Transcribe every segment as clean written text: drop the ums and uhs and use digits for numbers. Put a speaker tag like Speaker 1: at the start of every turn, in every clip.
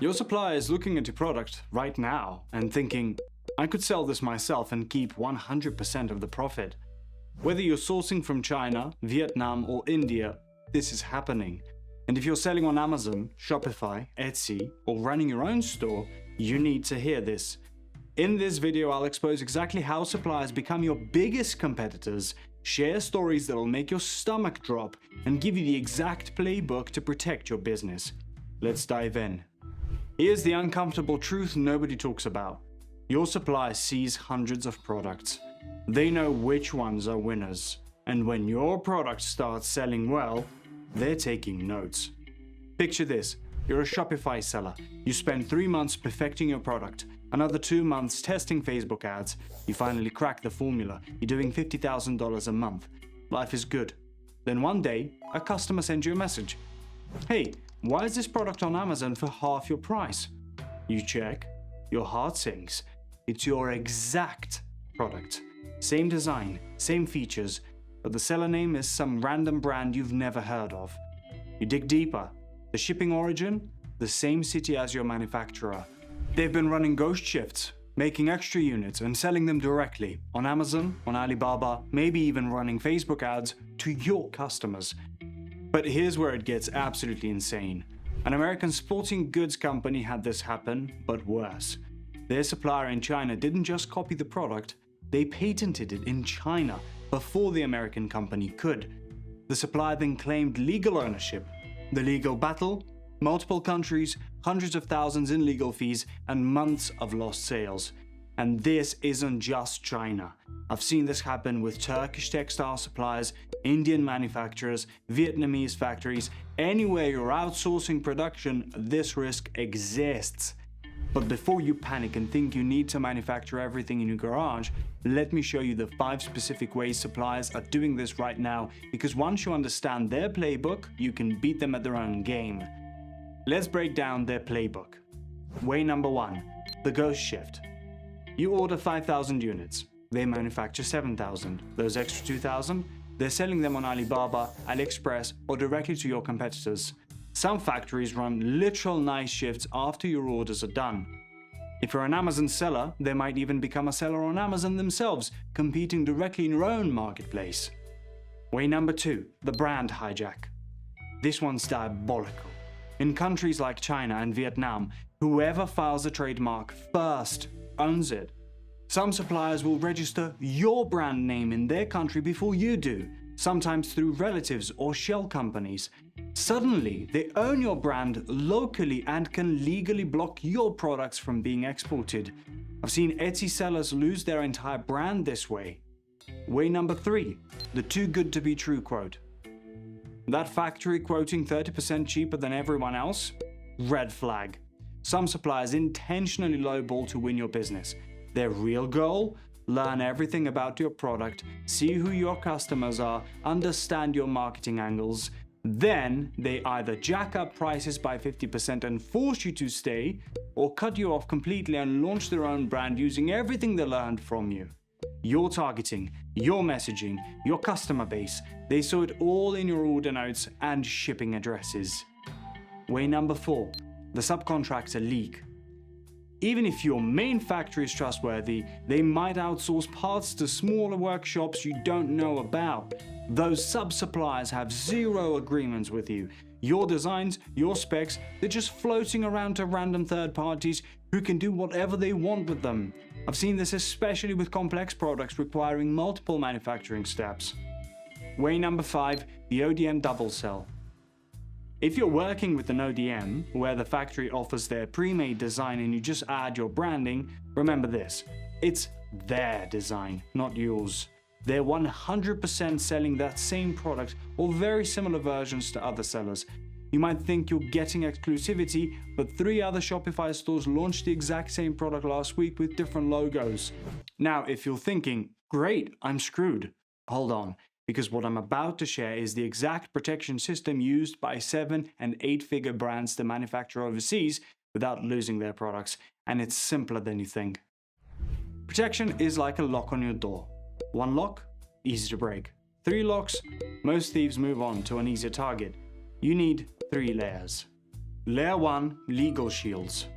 Speaker 1: Your supplier is looking at your product right now and thinking, I could sell this myself and keep 100% of the profit. Whether you're sourcing from China, Vietnam, or India, this is happening. And if you're selling on Amazon, Shopify, Etsy, or running your own store, you need to hear this. In this video, I'll expose exactly how suppliers become your biggest competitors, share stories that'll make your stomach drop, and give you the exact playbook to protect your business. Let's dive in. Here's the uncomfortable truth nobody talks about. Your supplier sees hundreds of products. They know which ones are winners. And when your product starts selling well, they're taking notes. Picture this. You're a Shopify seller. You spend 3 months perfecting your product. Another 2 months testing Facebook ads. You finally crack the formula. You're doing $50,000 a month. Life is good. Then one day, a customer sends you a message. Hey, why is this product on Amazon for half your price? You check. Your heart sinks. It's your exact product. Same design, same features, but the seller name is some random brand you've never heard of. You dig deeper. The shipping origin? The same city as your manufacturer. They've been running ghost shifts, making extra units and selling them directly on Amazon, on Alibaba, maybe even running Facebook ads to your customers. But here's where it gets absolutely insane. An American sporting goods company had this happen, but worse. Their supplier in China didn't just copy the product, they patented it in China before the American company could. The supplier then claimed legal ownership. The legal battle? Multiple countries, hundreds of thousands in legal fees, and months of lost sales. And this isn't just China. I've seen this happen with Turkish textile suppliers, Indian manufacturers, Vietnamese factories. Anywhere you're outsourcing production, this risk exists. But before you panic and think you need to manufacture everything in your garage, let me show you the 5 specific ways suppliers are doing this right now, because once you understand their playbook, you can beat them at their own game. Let's break down their playbook. Way number 1, the ghost shift. You order 5,000 units. They manufacture 7,000. Those extra 2,000, they're selling them on Alibaba, AliExpress, or directly to your competitors. Some factories run literal night shifts after your orders are done. If you're an Amazon seller, they might even become a seller on Amazon themselves, competing directly in your own marketplace. Way number 2, the brand hijack. This one's diabolical. In countries like China and Vietnam, whoever files a trademark first owns it. Some suppliers will register your brand name in their country before you do, sometimes through relatives or shell companies. Suddenly, they own your brand locally and can legally block your products from being exported. I've seen Etsy sellers lose their entire brand this way. Way number 3, the too good to be true quote. That factory quoting 30% cheaper than everyone else? Red flag. Some suppliers intentionally lowball to win your business. Their real goal? Learn everything about your product, see who your customers are, understand your marketing angles. Then they either jack up prices by 50% and force you to stay, or cut you off completely and launch their own brand using everything they learned from you. Your targeting, your messaging, your customer base, they saw it all in your order notes and shipping addresses. Way number 4, the subcontractor leak. Even if your main factory is trustworthy, they might outsource parts to smaller workshops you don't know about. Those sub-suppliers have zero agreements with you. Your designs, your specs, they're just floating around to random third parties who can do whatever they want with them. I've seen this especially with complex products requiring multiple manufacturing steps. Way number 5, the ODM Double-Sell. If you're working with an ODM, where the factory offers their pre-made design and you just add your branding, remember this, it's their design, not yours. They're 100% selling that same product or very similar versions to other sellers. You might think you're getting exclusivity, but 3 other Shopify stores launched the exact same product last week with different logos. Now, if you're thinking, great, I'm screwed, hold on. Because what I'm about to share is the exact protection system used by 7- and 8-figure brands to manufacture overseas without losing their products, and it's simpler than you think. Protection is like a lock on your door. 1 lock, easy to break. 3 locks, most thieves move on to an easier target. You need 3 layers. Layer 1. Legal shields.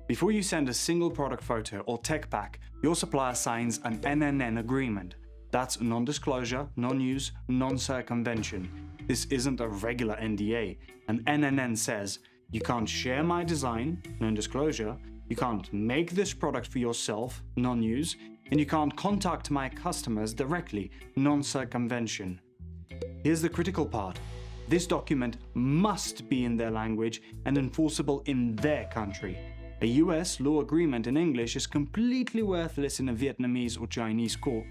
Speaker 1: Before you send a single product photo or tech pack, your supplier signs an NNN agreement. That's non-disclosure, non-use, non-circumvention. This isn't a regular NDA. An NNN says, you can't share my design, non-disclosure, you can't make this product for yourself, non-use, and you can't contact my customers directly, non-circumvention. Here's the critical part. This document must be in their language and enforceable in their country. A US law agreement in English is completely worthless in a Vietnamese or Chinese court.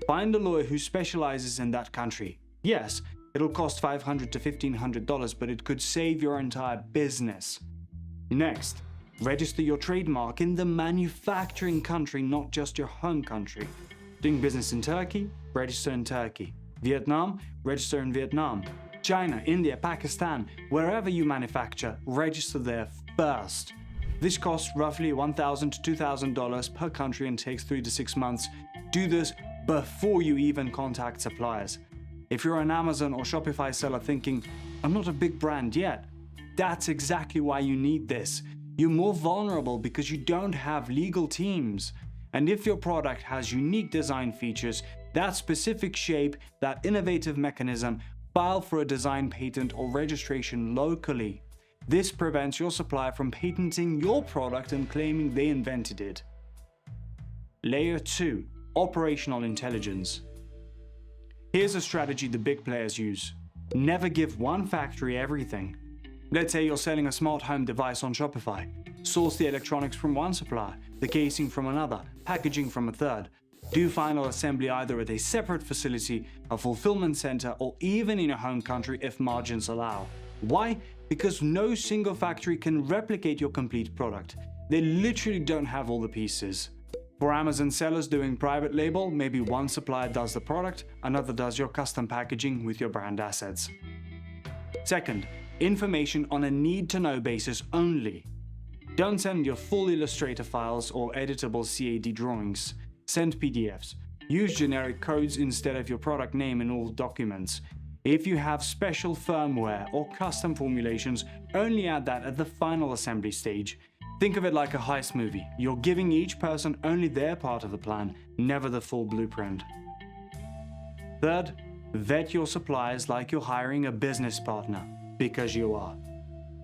Speaker 1: Find a lawyer who specializes in that country. Yes, it'll cost $500 to $1,500, but it could save your entire business. Next, register your trademark in the manufacturing country, not just your home country. Doing business in Turkey? Register in Turkey. Vietnam? Register in Vietnam. China, India, Pakistan, wherever you manufacture, register there first. This costs roughly $1,000 to $2,000 per country and takes 3 to 6 months. Do this before you even contact suppliers. If you're an Amazon or Shopify seller thinking, I'm not a big brand yet, that's exactly why you need this. You're more vulnerable because you don't have legal teams. And if your product has unique design features, that specific shape, that innovative mechanism, file for a design patent or registration locally. This prevents your supplier from patenting your product and claiming they invented it. Layer 2. Operational intelligence. Here's a strategy the big players use. Never give one factory everything. Let's say you're selling a smart home device on Shopify. Source the electronics from one supplier, the casing from another, packaging from a third. Do final assembly either at a separate facility, a fulfillment center, or even in your home country if margins allow. Why? Because no single factory can replicate your complete product. They literally don't have all the pieces. For Amazon sellers doing private label, maybe one supplier does the product, another does your custom packaging with your brand assets. Second, information on a need-to-know basis only. Don't send your full Illustrator files or editable CAD drawings. Send PDFs. Use generic codes instead of your product name in all documents. If you have special firmware or custom formulations, only add that at the final assembly stage. Think of it like a heist movie. You're giving each person only their part of the plan, never the full blueprint. Third, vet your suppliers like you're hiring a business partner, because you are.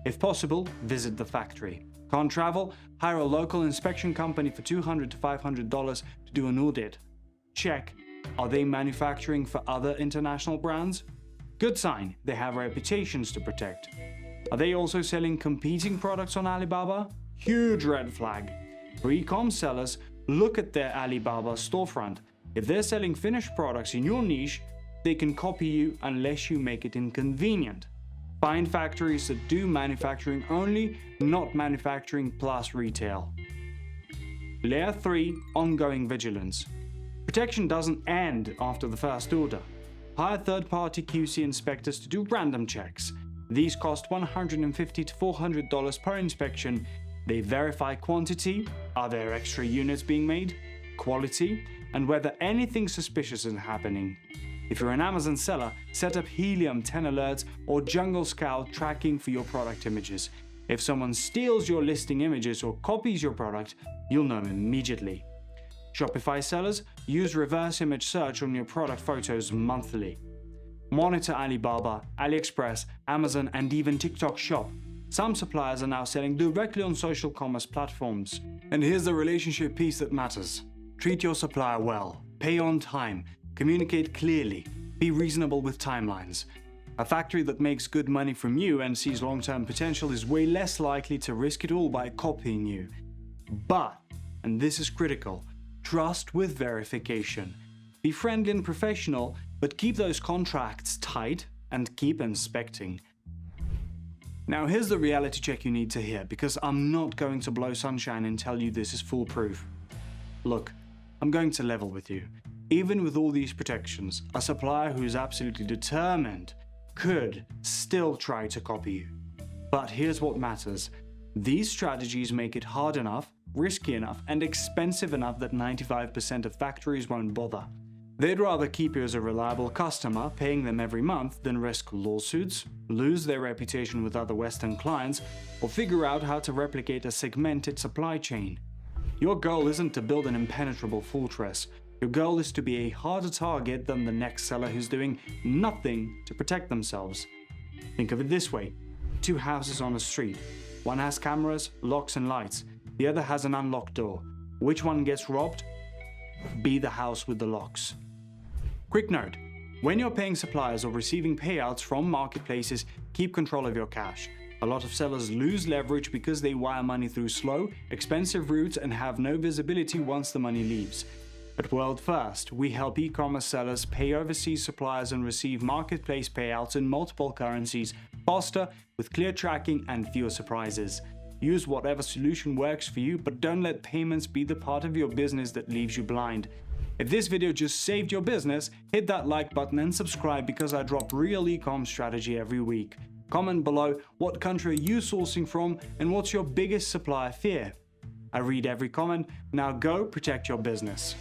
Speaker 1: If possible, visit the factory. Can't travel? Hire a local inspection company for $200 to $500 to do an audit. Check. Are they manufacturing for other international brands? Good sign, they have reputations to protect. Are they also selling competing products on Alibaba? Huge red flag. For e-com sellers, look at their Alibaba storefront. If they're selling finished products in your niche, they can copy you unless you make it inconvenient. Find factories that do manufacturing only, not manufacturing plus retail. Layer 3. Ongoing vigilance. Protection doesn't end after the first order. Hire third-party QC inspectors to do random checks. These cost $150 to $400 per inspection. They verify quantity, are there extra units being made, quality, and whether anything suspicious is happening. If you're an Amazon seller, set up Helium 10 alerts or Jungle Scout tracking for your product images. If someone steals your listing images or copies your product, you'll know immediately. Shopify sellers, use reverse image search on your product photos monthly. Monitor Alibaba, AliExpress, Amazon, and even TikTok Shop. Some suppliers are now selling directly on social commerce platforms. And here's the relationship piece that matters. Treat your supplier well, pay on time, communicate clearly, be reasonable with timelines. A factory that makes good money from you and sees long-term potential is way less likely to risk it all by copying you. But, and this is critical, trust with verification. Be friendly and professional, but keep those contracts tight and keep inspecting. Now here's the reality check you need to hear, because I'm not going to blow sunshine and tell you this is foolproof. Look, I'm going to level with you. Even with all these protections, a supplier who is absolutely determined could still try to copy you. But here's what matters. These strategies make it hard enough, risky enough, and expensive enough that 95% of factories won't bother. They'd rather keep you as a reliable customer, paying them every month, than risk lawsuits, lose their reputation with other Western clients, or figure out how to replicate a segmented supply chain. Your goal isn't to build an impenetrable fortress. Your goal is to be a harder target than the next seller who's doing nothing to protect themselves. Think of it this way: 2 houses on a street. One has cameras, locks and lights. The other has an unlocked door. Which one gets robbed? Be the house with the locks. Quick note: when you're paying suppliers or receiving payouts from marketplaces, keep control of your cash. A lot of sellers lose leverage because they wire money through slow, expensive routes and have no visibility once the money leaves. At World First, we help e-commerce sellers pay overseas suppliers and receive marketplace payouts in multiple currencies faster, with clear tracking and fewer surprises. Use whatever solution works for you, but don't let payments be the part of your business that leaves you blind. If this video just saved your business, hit that like button and subscribe, because I drop real e-com strategy every week. Comment below what country are you sourcing from and what's your biggest supplier fear. I read every comment. Now go protect your business.